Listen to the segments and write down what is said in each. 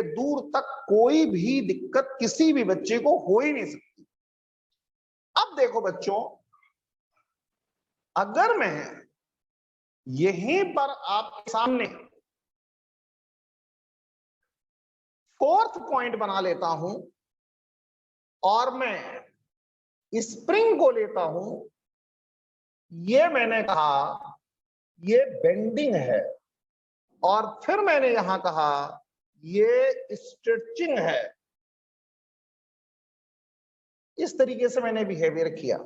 दूर तक कोई भी दिक्कत किसी भी बच्चे को हो ही नहीं सकती। अब देखो बच्चों, अगर मैं यहीं पर आपके सामने फोर्थ पॉइंट बना लेता हूं और मैं स्प्रिंग को लेता हूं, ये मैंने कहा ये बेंडिंग है, और फिर मैंने यहां कहा ये स्ट्रेचिंग है। इस तरीके से मैंने बिहेवियर किया।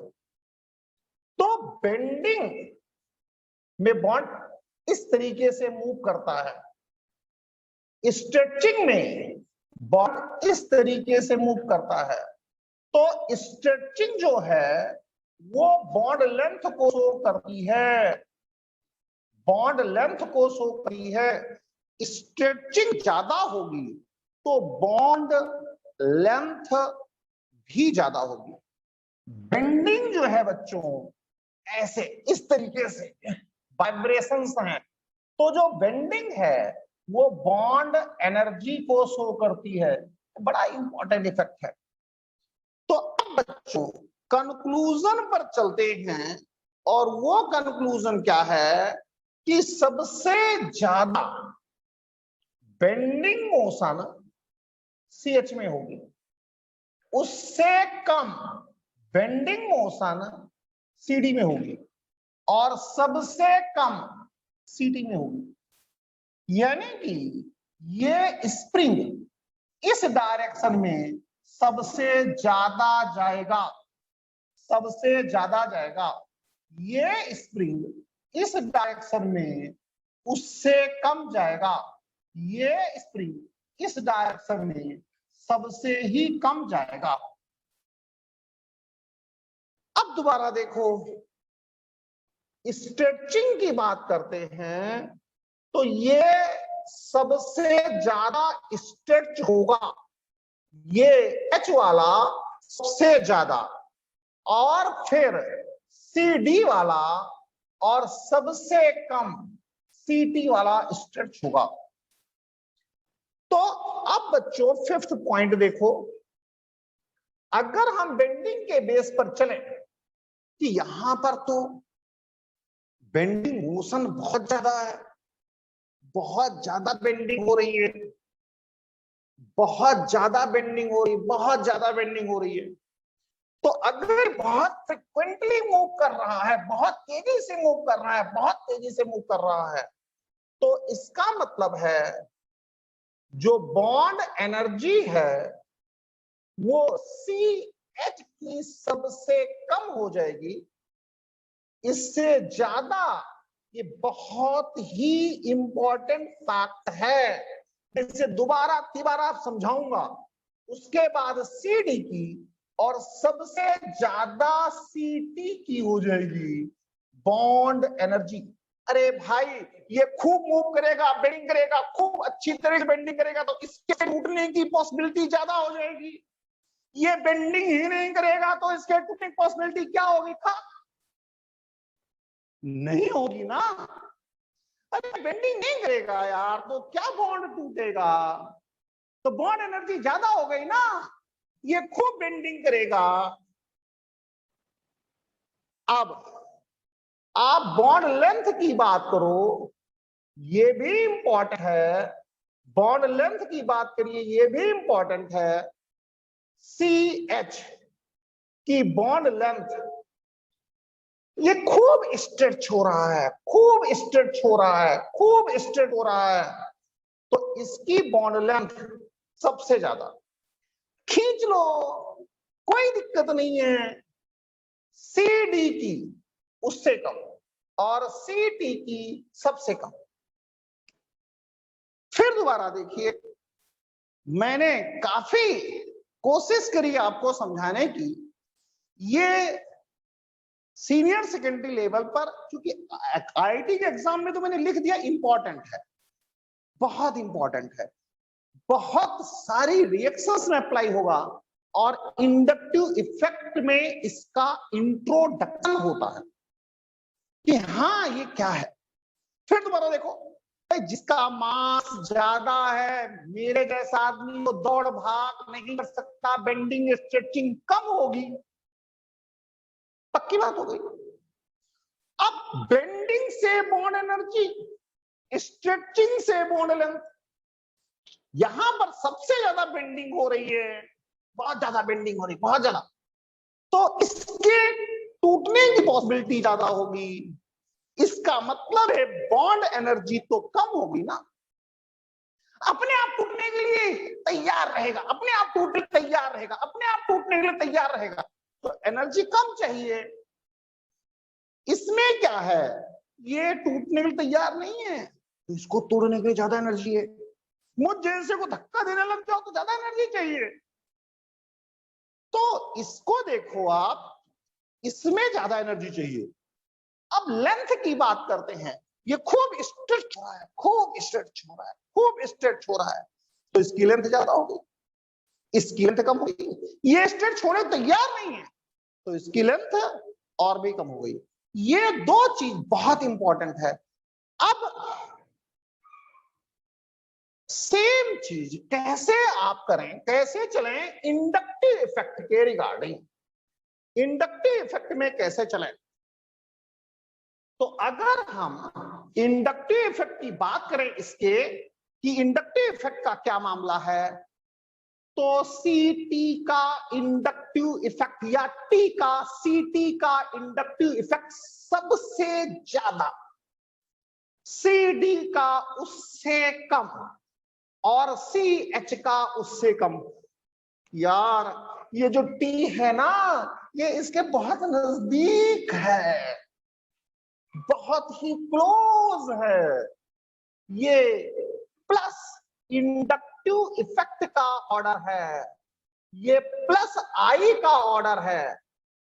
तो बेंडिंग में बॉन्ड इस तरीके से मूव करता है, स्ट्रेचिंग में बॉन्ड इस तरीके से मूव करता है। तो स्ट्रेचिंग जो है वो बॉन्ड लेंथ को शो करती है, बॉन्ड लेंथ को शो करती है। स्ट्रेचिंग ज्यादा होगी तो बॉन्ड लेंथ भी ज्यादा होगी। बेंडिंग जो है बच्चों ऐसे इस तरीके से वाइब्रेशंस हैं, तो जो बेंडिंग है वो बॉन्ड एनर्जी को शो करती है। बड़ा इंपॉर्टेंट इफेक्ट है। तो अब बच्चों कंक्लूजन पर चलते हैं, और वो कंक्लूजन क्या है कि सबसे ज्यादा बेंडिंग मोशन CH में होगी, उससे कम बेंडिंग मोशन CD में होगी, और सबसे कम CT में होगी। यानी कि ये स्प्रिंग इस डायरेक्शन में सबसे ज्यादा जाएगा, सबसे ज्यादा जाएगा। ये स्प्रिंग इस डायरेक्शन में उससे कम जाएगा, ये स्प्रिंग इस डायरेक्शन में सबसे ही कम जाएगा। अब दोबारा देखो, स्ट्रेचिंग की बात करते हैं तो ये सबसे ज्यादा स्ट्रेच होगा, ये H वाला सबसे ज्यादा, और फिर CD वाला और सबसे कम CT वाला स्ट्रेच होगा। तो अब बच्चों फिफ्थ पॉइंट देखो, अगर हम बेंडिंग के बेस पर चले कि यहां पर तो बेंडिंग मोशन बहुत ज्यादा है, बहुत ज्यादा बेंडिंग हो रही है, बहुत ज्यादा बेंडिंग हो रही है, बहुत ज्यादा बेंडिंग हो रही है। तो अगर बहुत फ्रिक्वेंटली मूव कर रहा है, बहुत तेजी से मूव कर रहा है, बहुत तेजी से मूव कर रहा है, तो इसका मतलब है जो बॉन्ड एनर्जी है वो CH की सबसे कम हो जाएगी। इससे ज्यादा ये बहुत ही इंपॉर्टेंट फैक्ट है, इसे दोबारा तिबारा समझाऊंगा। उसके बाद CD की और सबसे ज्यादा CT की हो जाएगी बॉन्ड एनर्जी। अरे भाई ये खूब मूव करेगा, बेंडिंग करेगा, खूब अच्छी तरह से बेंडिंग करेगा, तो इसके टूटने की पॉसिबिलिटी ज्यादा हो जाएगी। ये बेंडिंग ही नहीं करेगा तो इसके टूटने की पॉसिबिलिटी क्या होगी? नहीं होगी ना। अरे बेंडिंग नहीं करेगा यार तो क्या बॉन्ड टूटेगा? तो बॉन्ड एनर्जी ज्यादा हो गई ना, ये खूब बेंडिंग करेगा। अब आप बॉन्ड लेंथ की बात करो, ये भी इंपॉर्टेंट है। बॉन्ड लेंथ की बात करिए, ये भी इंपॉर्टेंट है। CH की बॉन्ड लेंथ ये खूब स्ट्रेच हो रहा है, खूब स्ट्रेच हो रहा है, खूब स्ट्रेच हो रहा है, तो इसकी बॉन्ड लेंथ सबसे ज्यादा। खींच लो, कोई दिक्कत नहीं है। CD की उससे कम और CT की सबसे कम। फिर दोबारा देखिए, मैंने काफी कोशिश करी आपको समझाने की। ये सीनियर सेकेंडरी लेवल पर, क्योंकि IIT के एग्जाम में तो मैंने लिख दिया इंपॉर्टेंट है, बहुत इंपॉर्टेंट है, बहुत सारी रिएक्शंस में अप्लाई होगा, और इंडक्टिव इफेक्ट में इसका इंट्रोडक्शन होता है कि हाँ ये क्या है। फिर दोबारा देखो, जिसका मास ज्यादा है, मेरे जैसा आदमी वो दौड़ भाग नहीं कर सकता, बेंडिंग स्ट्रेचिंग कम होगी, पक्की बात हो गई। अब बेंडिंग से बॉन्ड एनर्जी, स्ट्रेचिंग से बॉन्ड लेंथ, यहां पर सबसे ज्यादा बेंडिंग हो रही है, बहुत ज्यादा बेंडिंग हो रही है, बहुत ज्यादा, तो इसके टूटने की पॉसिबिलिटी ज्यादा होगी। इसका मतलब है बॉन्ड एनर्जी तो कम होगी ना, अपने आप टूटने के लिए तैयार रहेगा, अपने आप टूटने तैयार रहेगा, अपने आप टूटने के लिए तैयार रहेगा, तो एनर्जी कम चाहिए। इसमें क्या है, ये टूटने के लिए तैयार नहीं है तो इसको तोड़ने के लिए ज्यादा एनर्जी है। मुझ जैसे को धक्का देने लग जाओ तो ज्यादा एनर्जी चाहिए। तो इसको देखो आप, इसमें ज्यादा एनर्जी चाहिए। अब लेंथ की बात करते हैं, ये खूब स्ट्रेच हो रहा है, खूब स्ट्रेच हो रहा है, खूब स्ट्रेच हो रहा है, तो इसकी लेंथ ज्यादा होगी, इसकी लेंथ कम होगी। ये स्ट्रेच छोड़ने तैयार नहीं है तो इसकी लेंथ और भी कम हो गई। ये दो चीज बहुत इंपॉर्टेंट है। अब सेम चीज कैसे आप करें, कैसे चलें इंडक्टिव इफेक्ट के रिगार्डिंग, इंडक्टिव इफेक्ट में कैसे चलें। तो अगर हम इंडक्टिव इफेक्ट की बात करें इसके, कि इंडक्टिव इफेक्ट का क्या मामला है, तो ct का इंडक्टिव इफेक्ट या t का ct का इंडक्टिव इफेक्ट सबसे ज्यादा, cd का उससे कम और ch का उससे कम। यार ये जो t है ना, ये इसके बहुत नजदीक है, बहुत ही क्लोज है। ये प्लस इंडक्टिव इफेक्ट का ऑर्डर है, ये प्लस आई का ऑर्डर है,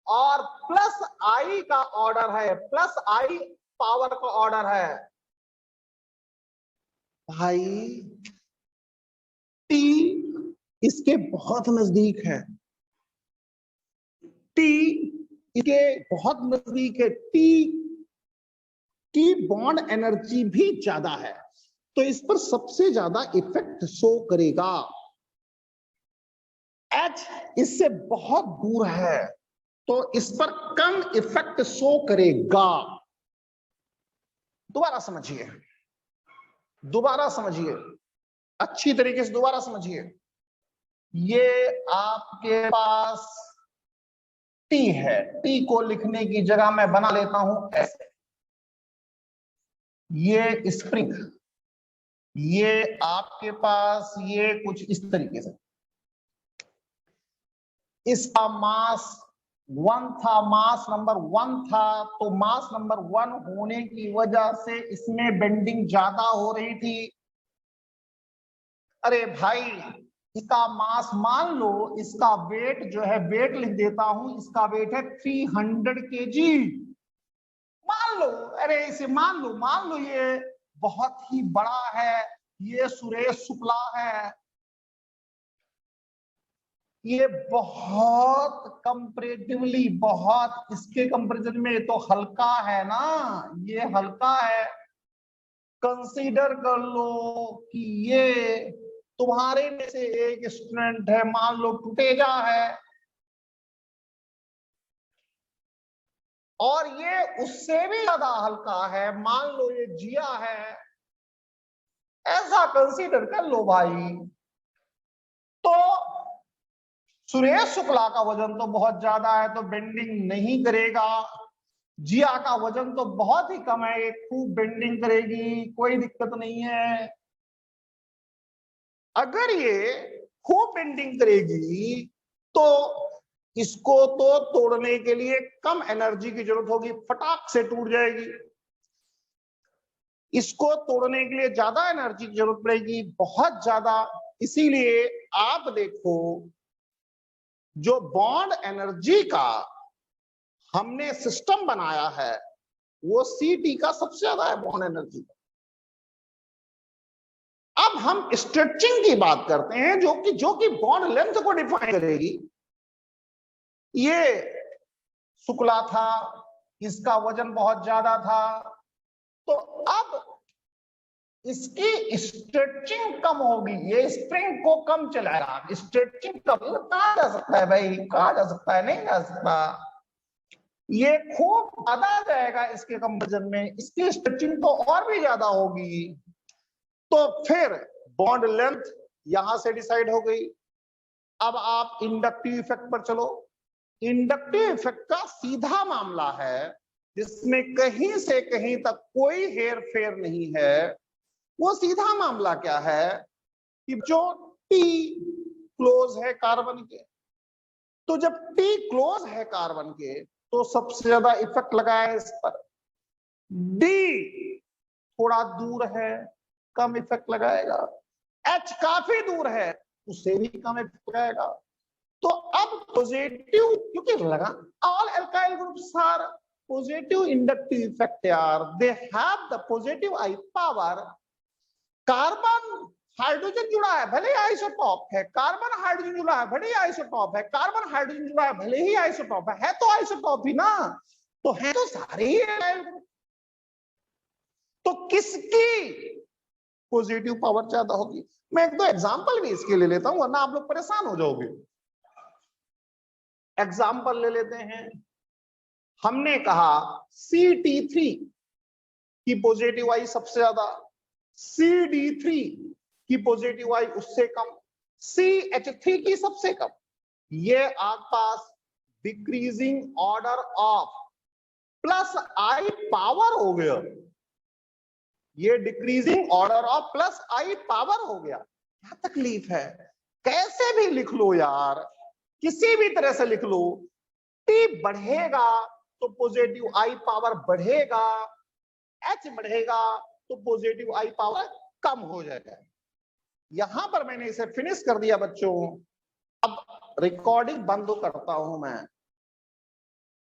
और प्लस आई का ऑर्डर है, प्लस आई पावर का ऑर्डर है। भाई टी इसके बहुत नजदीक है, टी इसके बहुत नजदीक है, टी की बॉन्ड एनर्जी भी ज्यादा है, तो इस पर सबसे ज्यादा इफेक्ट शो करेगा। एच इससे बहुत दूर है तो इस पर कम इफेक्ट शो करेगा। दोबारा समझिए, दोबारा समझिए, अच्छी तरीके से दोबारा समझिए। ये आपके पास टी है, टी को लिखने की जगह मैं बना लेता हूं ऐसे, ये स्प्रिंग, ये आपके पास ये कुछ इस तरीके से, इसका मास 1 था, मास नंबर 1 था, तो मास नंबर 1 होने की वजह से इसमें बेंडिंग ज्यादा हो रही थी। अरे भाई इसका मास मान लो, इसका वेट जो है, वेट लिख देता हूं, इसका वेट है 300 kg मान लो। अरे इसे मान लो ये बहुत ही बड़ा है, ये सुरेश शुक्ला है, ये बहुत कंपैरेटिवली, बहुत इसके कंपैरिजन में तो हल्का है ना, ये हल्का है। कंसीडर कर लो कि ये तुम्हारे में से एक स्टूडेंट है, मान लो टुटेजा है, और ये उससे भी ज्यादा हल्का है, मान लो ये जिया है, ऐसा कंसीडर कर लो भाई। तो सुरेश शुक्ला का वजन तो बहुत ज्यादा है तो बेंडिंग नहीं करेगा, जिया का वजन तो बहुत ही कम है, ये खूब बेंडिंग करेगी, कोई दिक्कत नहीं है। अगर ये खूब बेंडिंग करेगी तो इसको तो तोड़ने के लिए कम एनर्जी की जरूरत होगी, फटाक से टूट जाएगी। इसको तोड़ने के लिए ज्यादा एनर्जी की जरूरत पड़ेगी, बहुत ज्यादा। इसीलिए आप देखो, जो बॉन्ड एनर्जी का हमने सिस्टम बनाया है वो ct का सबसे ज्यादा है बॉन्ड एनर्जी। अब हम स्ट्रेचिंग की बात करते हैं, जो कि बॉन्ड लेंथ को डिफाइन करेगी। ये शुक्ला था, इसका वजन बहुत ज्यादा था, तो अब इसकी स्ट्रेचिंग कम होगी, ये स्प्रिंग को कम चलाएगा, स्ट्रेचिंग कम। कहा जा सकता है भाई, कहा जा सकता है, नहीं जा सकता। ये खूब ज्यादा जाएगा इसके कंपेरिजन में, इसकी स्ट्रेचिंग तो और भी ज्यादा होगी। तो फिर बॉन्ड लेंथ यहां से डिसाइड हो गई। अब आप इंडक्टिव इफेक्ट पर चलो। इंडक्टिव इफेक्ट का सीधा मामला है, जिसमें कहीं से कहीं तक कोई हेर फेर नहीं है। वो सीधा मामला क्या है कि जो T क्लोज है कार्बन के, तो जब T क्लोज है कार्बन के तो सबसे ज्यादा इफेक्ट लगा है इस पर। D थोड़ा दूर है, कम इफेक्ट लगाएगा। H काफी दूर है, उससे भी कम इफेक्ट लगाएगा। तो अब पॉजिटिव, क्योंकि लगा all alkyl groups are positive inductive effect यार, they have the positive I power. Carbon hydrogen जुड़ा है भले ही आइसोटॉप है, कार्बन हाइड्रोजन जुड़ा है भले ही आइसोटॉप है, कार्बन हाइड्रोजन जुड़ा है भले ही आइसोटॉप है तो आइसोटॉप ही ना, तो है तो सारे ही एल्काइल ग्रुप। तो किसकी पॉजिटिव पावर ज्यादा होगी? मैं एक दो एग्जांपल भी इसके ले लेता हूं, वरना आप लोग परेशान हो जाओगे। एग्जांपल ले लेते हैं। हमने कहा CT3 की पॉजिटिव आई सबसे ज्यादा, CD3 की पॉजिटिव आई उससे कम, CH3 की सबसे कम। ये आपके पास decreasing order of plus I power हो गया। ये decreasing order of plus I power हो गया। क्या तकलीफ है? कैसे भी लिख लो यार, किसी भी तरह से लिख लो। T बढ़ेगा तो पॉजिटिव आई पावर बढ़ेगा, H बढ़ेगा तो पॉजिटिव आई पावर कम हो जाएगा। यहां पर मैंने इसे फिनिश कर दिया बच्चों। अब रिकॉर्डिंग बंद करता हूं मैं।